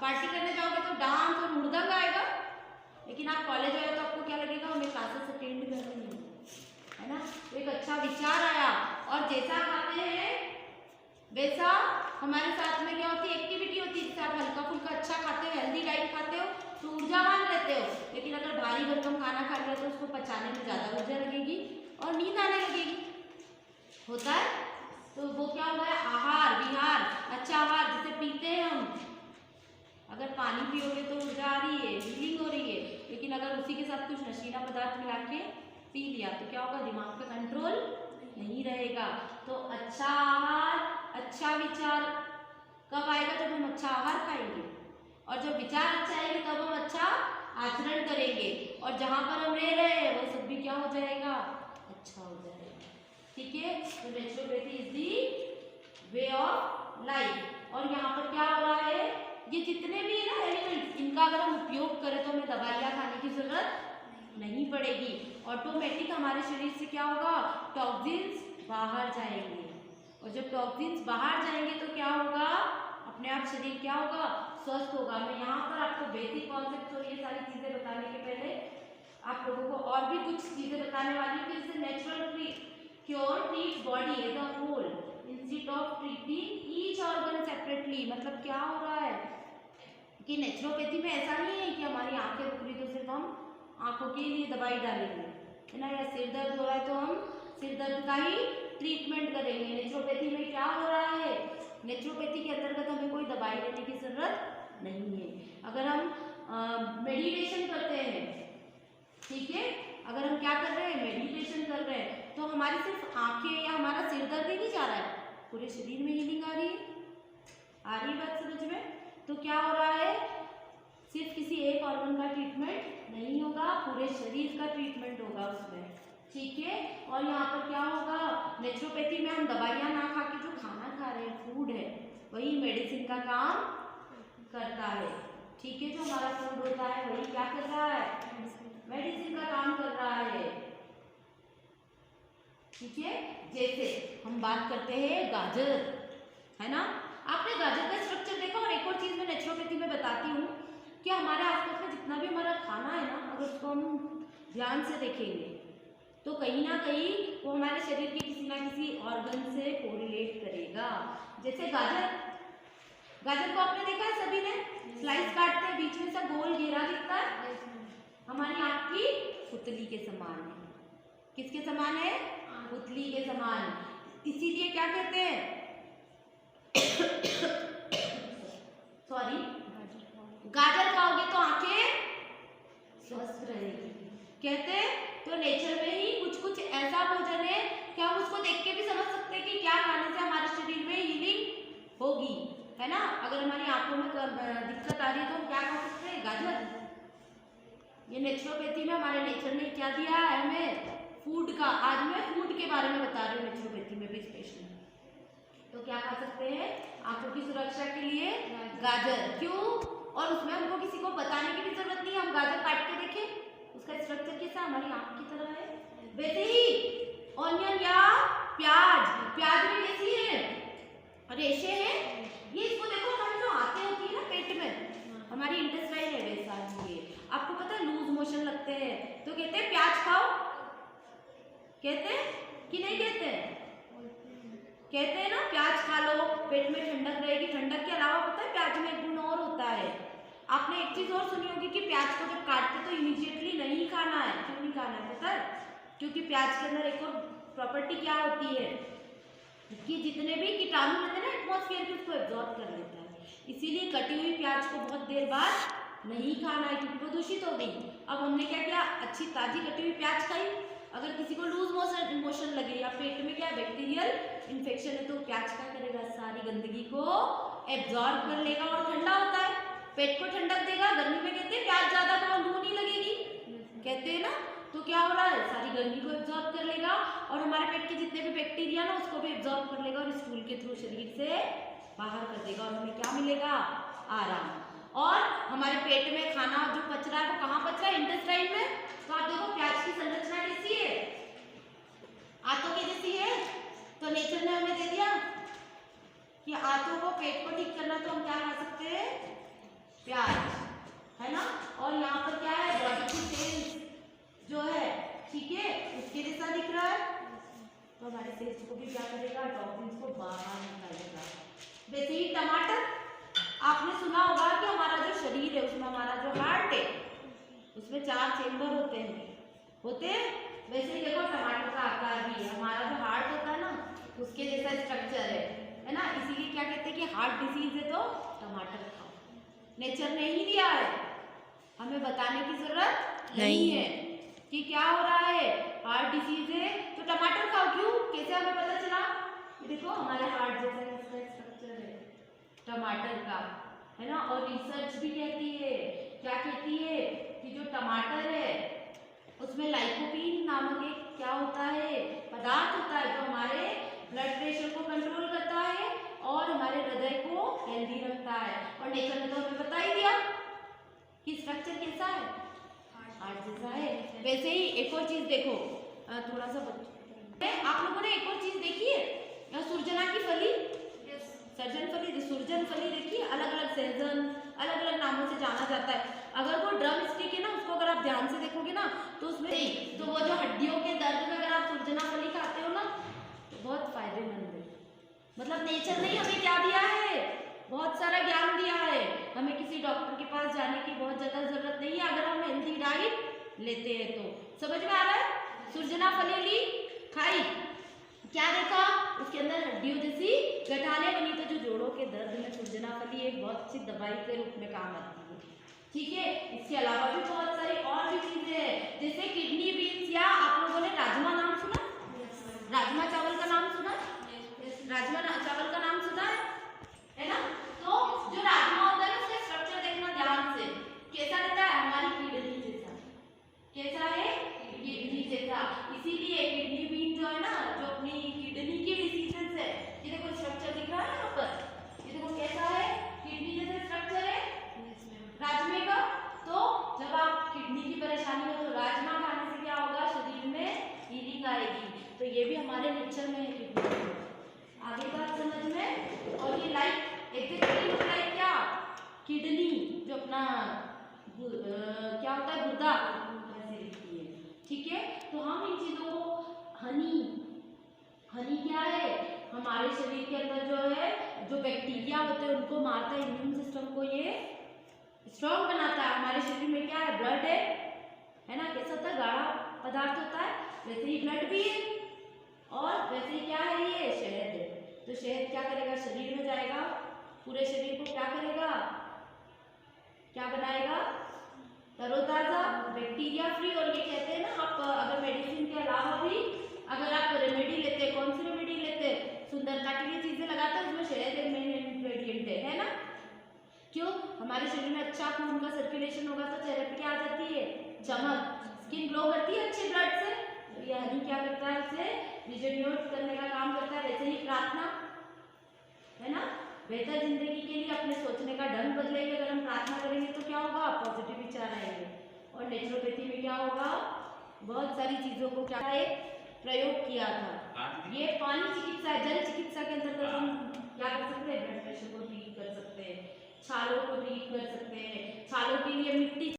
Party करने जाओगे तो डांस और हुड़दंग आएगा, लेकिन आप कॉलेज आए तो आपको क्या लगेगा, हमें क्लासेस अटेंड करनी है ना। तो एक अच्छा विचार आया, और जैसा खाते हैं वैसा हमारे साथ में क्या होती है, एक्टिविटी होती है। आप हल्का फुल्का अच्छा खाते हो, हेल्दी डाइट खाते हो तो ऊर्जावान रहते हो, लेकिन अगर भारी भरकम खाना खा लिया तो उसको पचाने में ज़्यादा ऊर्जा लगेगी और नींद आने लगेगी, होता है। तो वो क्या हो गया, आहार विहार, अच्छा आहार जैसे पीते हैं हम, अगर पानी पियोगे तो ऊर्जा आ रही है, हीलिंग हो रही है, लेकिन अगर उसी के साथ कुछ नशीला पदार्थ मिला के पी लिया तो क्या होगा, दिमाग पे कंट्रोल नहीं रहेगा। तो अच्छा आहार, अच्छा विचार कब आएगा, जब हम अच्छा आहार खाएंगे, और जब विचार अच्छा आएंगे तब हम अच्छा आचरण करेंगे, और जहाँ पर हम रह रहे हैं वो सब भी क्या हो जाएगा, अच्छा हो जाएगा। ठीक है, तो naturopathy is the way of life. और यहाँ पर क्या हो रहा है, ये जितने भी है ना एलिमेंट्स, इनका अगर हम उपयोग करें तो हमें दवाइयाँ खाने की जरूरत नहीं पड़ेगी। ऑटोमेटिक हमारे शरीर से क्या होगा, टॉक्सिन्स बाहर जाएंगे, और जब टॉक्सिन्स बाहर जाएंगे तो क्या होगा, अपने आप शरीर क्या होगा, स्वस्थ होगा। मैं यहाँ पर आपको बेसिक कॉन्सेप्ट और ये सारी चीजें बताने के पहले आप लोगों को और भी कुछ चीजें बताने वाली हूँ कि जैसे natural cure treat body as a whole instead of treating each organ separately. मतलब क्या हो रहा है कि नेचुरोपैथी में ऐसा नहीं है कि हमारी आंखें दुख रही तो सिर्फ हम आंखों के लिए दवाई डालेंगे, है ना, या सिर दर्द हो रहा है तो हम सिर दर्द का ही ट्रीटमेंट करेंगे। नेचुरोपैथी में क्या हो रहा है, नेचुरोपैथी के अंतर्गत हमें कोई दवाई लेने की जरूरत नहीं है। अगर हम मेडिटेशन करते हैं, ठीक है, अगर हम क्या कर रहे हैं, मेडिटेशन कर रहे हैं, तो हमारी सिर्फ आंखें या हमारा सिर दर्द ही नहीं जा रहा है, पूरे शरीर में हीलिंग आ रही है। आ रही है बात समझ में? तो क्या हो रहा है, सिर्फ किसी एक ऑर्गन का ट्रीटमेंट नहीं होगा, पूरे शरीर का ट्रीटमेंट होगा उसमें, ठीक है। और यहाँ पर क्या होगा, नेचुरोपैथी में हम दवाइयाँ ना खा के जो खाना खा रहे हैं, फूड है, वही मेडिसिन का काम करता है, ठीक है। जो हमारा फूड होता है वही क्या कर रहा है, मेडिसिन का काम कर रहा है, ठीक है। जैसे हम बात करते हैं गाजर, है ना, आपने गाजर का स्ट्रक्चर देखा। और एक और चीज मैं नेचुरोपैथी में बताती हूँ कि हमारे आसपास में जितना भी हमारा खाना है ना, अगर उसको हम ध्यान से देखेंगे तो कहीं ना कहीं वो हमारे शरीर के किसी ना किसी ऑर्गन से कोरिलेट करेगा। जैसे गाजर, गाजर को आपने देखा है सभी ने, स्लाइस काटते हैं, बीच में से गोल घेरा दिखता है, हमारी आँख की पुतली के समान है। किसके समान है, पुतली के समान। इसीलिए क्या कहते हैं सॉरी, गाजर खाओगे तो आंखें स्वस्थ रहेगी, कहते हैं। तो नेचर में ही कुछ कुछ ऐसा भोजन है कि हम उसको देख के भी समझ सकते हैं कि क्या खाने से हमारे शरीर में हीलिंग होगी, है ना। अगर हमारी आंखों में दिक्कत आ रही है तो हम क्या खा सकते हैं, गाजर। ये नेचुरोपैथी में हमारे नेचर ने क्या दिया है हमें, फूड का। आज मैं फूड के बारे में बता रही हूँ नेचुरोपैथी में भी स्पेशली। तो क्या खा सकते हैं, आंखों की सुरक्षा के लिए गाजर। क्यों, और उसमें हमको किसी को बताने की भी जरूरत नहीं है, हम गाजर काट के देखें उसका स्ट्रक्चर कैसा, हमारी आंख की तरह है। वैसे ही ऑनियन या प्याज, प्याज में कैसी है, रेशे है, ये इसको देखो, हमारी जो आंतें होती है ना पेट में, हमारी इंटेस्टाइन है, वैसा है। आपको पता है लूज मोशन लगते हैं तो कहते हैं प्याज खाओ, कहते हैं कि नहीं कहते हैं, कहते हैं ना, प्याज खा लो पेट में ठंडक रहेगी। ठंडक के अलावा पता है प्याज में एक गुण और होता है, आपने एक चीज और सुनी होगी कि प्याज को जब काटते तो इमीडिएटली नहीं खाना है। क्यों नहीं खाना है पता है, क्योंकि प्याज के अंदर एक और प्रॉपर्टी क्या होती है कि जितने भी कीटाणु रहते हैं ना एटमॉस्फेयर के, उसको एब्जॉर्ब कर लेता है। इसीलिए कटी हुई प्याज को बहुत देर बाद नहीं खाना है, क्योंकि वो दूषित हो गई। अब हमने क्या किया, अच्छी ताजी कटी हुई प्याज खाई। अगर किसी को लूज मोशन लगे या पेट में क्या बैक्टीरियल इन्फेक्शन है तो प्याज क्या करेगा, सारी गंदगी को एब्जॉर्ब कर लेगा और ठंडा होता है, पेट को ठंडक देगा। गर्मी में कहते हैं प्याज ज्यादा खाओ लू नहीं लगेगी, कहते हैं ना। तो क्या हो रहा है, सारी गर्मी को एब्जॉर्ब कर लेगा और हमारे पेट के जितने भी बैक्टीरिया ना उसको भी एब्जॉर्ब कर लेगा और स्टूल के थ्रू शरीर से बाहर कर देगा, और हमें क्या मिलेगा, आराम। और हमारे पेट में खाना जो पच रहा है वो कहाँ पच रहा है, इंटेस्टाइन में। तो आप देखो प्याज की संरचना कैसी है, आंतों की जैसी है। तो नेचर ने हमें दे दिया कि आंतों को, पेट को ठीक करना, तो हम क्या खा सकते हैं, प्याज, है ना। और यहाँ पर क्या है, बॉडी की सेल्स जो है, ठीक है, उसके जैसा दिख रहा है। तो हमारे सेल्स को भी क्या करेगा, टॉक्सिन्स को बाहर निकालेगा। वैसे ही टमाटर, आपने सुना होगा कि हमारा जो शरीर है उसमें हमारा जो हार्ट है उसमें 4 चेम्बर होते हैं। वैसे ही देखो टमाटर का आकार भी है, हमारा जो हार्ट होता है ना उसके जैसा स्ट्रक्चर है ना। इसीलिए क्या कहते हैं कि हार्ट डिसीज है तो टमाटर खाओ। नेचर ने ही दिया है, हमें बताने की जरूरत नहीं है कि क्या हो रहा है, हार्ट डिसीज है तो टमाटर खाओ। क्यों, कैसे हमें पता चला? देखो हमारे हार्ट जैसा इसका स्ट्रक्चर है टमाटर का, है ना। और रिसर्च भी कहती है, क्या कहती है कि जो टमाटर है उसमें लाइकोपीन नामक एक क्या होता है, पदार्थ होता है जो हमारे ब्लड प्रेशर को कंट्रोल करता है और हमारे हृदय को हेल्दी रखता है। और नेचर ने तो हमें बता ही दिया कि स्ट्रक्चर कैसा है, हार्ट जैसा है। वैसे ही एक और चीज देखो, थोड़ा सा आप लोगों ने एक और चीज देखी है, सुरजना की फली, सर्जन फली, सुरजन फली देखी, अलग अलग सहजन, अलग अलग नामों से जाना जाता है। अगर वो ड्रम स्टिक है ना, उसको अगर आप ध्यान से देखोगे ना तो उसमें तो वो जो हड्डियों के दर्द में अगर आप सुरजना फली खाते हो ना तो बहुत फायदेमंद है। मतलब नेचर ने हमें क्या दिया है, बहुत सारा ज्ञान दिया है। हमें किसी डॉक्टर के पास जाने की बहुत ज्यादा जरूरत नहीं है अगर हम हेल्दी डाइट लेते हैं तो। समझ में आ रहा है? सुरजना फली ली, खाई, क्या देखा, उसके अंदर हड्डियों जैसी गठाने बनी, तो जो जोड़ों के दर्द में सुरजना फली एक बहुत अच्छी दवाई के रूप में काम आती है, ठीक है। इसके अलावा भी बहुत सारी और भी चीजें हैं, जैसे किडनी बीन्स, या आप लोगों ने राजमा नाम सुना, राजमा चावल का नाम सुना, राजमा चावल का नाम सुना है ना। तो जो राजमा होता है उसका स्ट्रक्चर देखना ध्यान से, कैसा रहता है, हमारी किडनी जैसा, कैसा है, किडनी जैसा। इसीलिए किडनी बीन जो है ना, जो अपनी किडनी की डिसीजेस है, ये देखो स्ट्रक्चर दिख रहा है यहाँ पर, ये देखो कैसा है, किडनी जैसा स्ट्रक्चर है राजमे का। तो जब आप किडनी की परेशानी हो तो राजमा खाने से क्या होगा, शरीर में हीलिंग आएगी। तो ये भी हमारे नेचर में है किडनी। आगे बात समझ में। और ये लाइक एग्जैक्टली लुक लाइक क्या, किडनी जो अपना क्या होता है, गुर्दा ऐसे दिखती है, ठीक है। तो हम इन चीजों को, हनी क्या है, हमारे शरीर के अंदर जो है, जो बैक्टीरिया होते हैं उनको मारता है, इम्यून सिस्टम को ये स्ट्रॉन्ग बनाता है। हमारे शरीर में क्या है, ब्लड है ना, कैसा होता है, गाढ़ा पदार्थ होता है, वैसे ही ब्लड भी है। और वैसे ही क्या है, ये शहद है। तो शहद क्या करेगा, शरीर में जाएगा, पूरे शरीर को क्या करेगा, क्या बनाएगा, तरोताजा, बैक्टीरिया फ्री। और ये कहते हैं ना, आप अगर मेडिसिन के अलावा भी अगर आप रेमेडी लेते हैं, कौन सी रेमेडी लेते हैं, सुंदरता के लिए चीजें लगाते हैं, उसमें शहद एक मेन इंग्रेडिएंट है ना। क्यों, हमारे शरीर में अच्छा खून का सर्कुलेशन होगा तो चेहरे पे क्या आ जाती है, चमक, स्किन ग्लो करती है अच्छे ब्लड से। तो ये हनी क्या करता है, उसे रिजेन्यूट करने का काम करता है। वैसे ही प्रार्थना, है ना, बेहतर जिंदगी के लिए अपने सोचने का ढंग बदलेंगे। अगर हम प्रार्थना करेंगे तो क्या होगा, पॉजिटिव विचार आएंगे। और नेचुरोपैथी में क्या होगा, बहुत सारी चीजों को क्या एक प्रयोग किया था। ये पानी चिकित्सा है, जल चिकित्सा के अंतर्गत हम क्या कर सकते हैं, ब्लड प्रेशर को ठीक कर सकते हैं, छालों को ठीक कर सकते हैं, छालों के लिए मिट्टी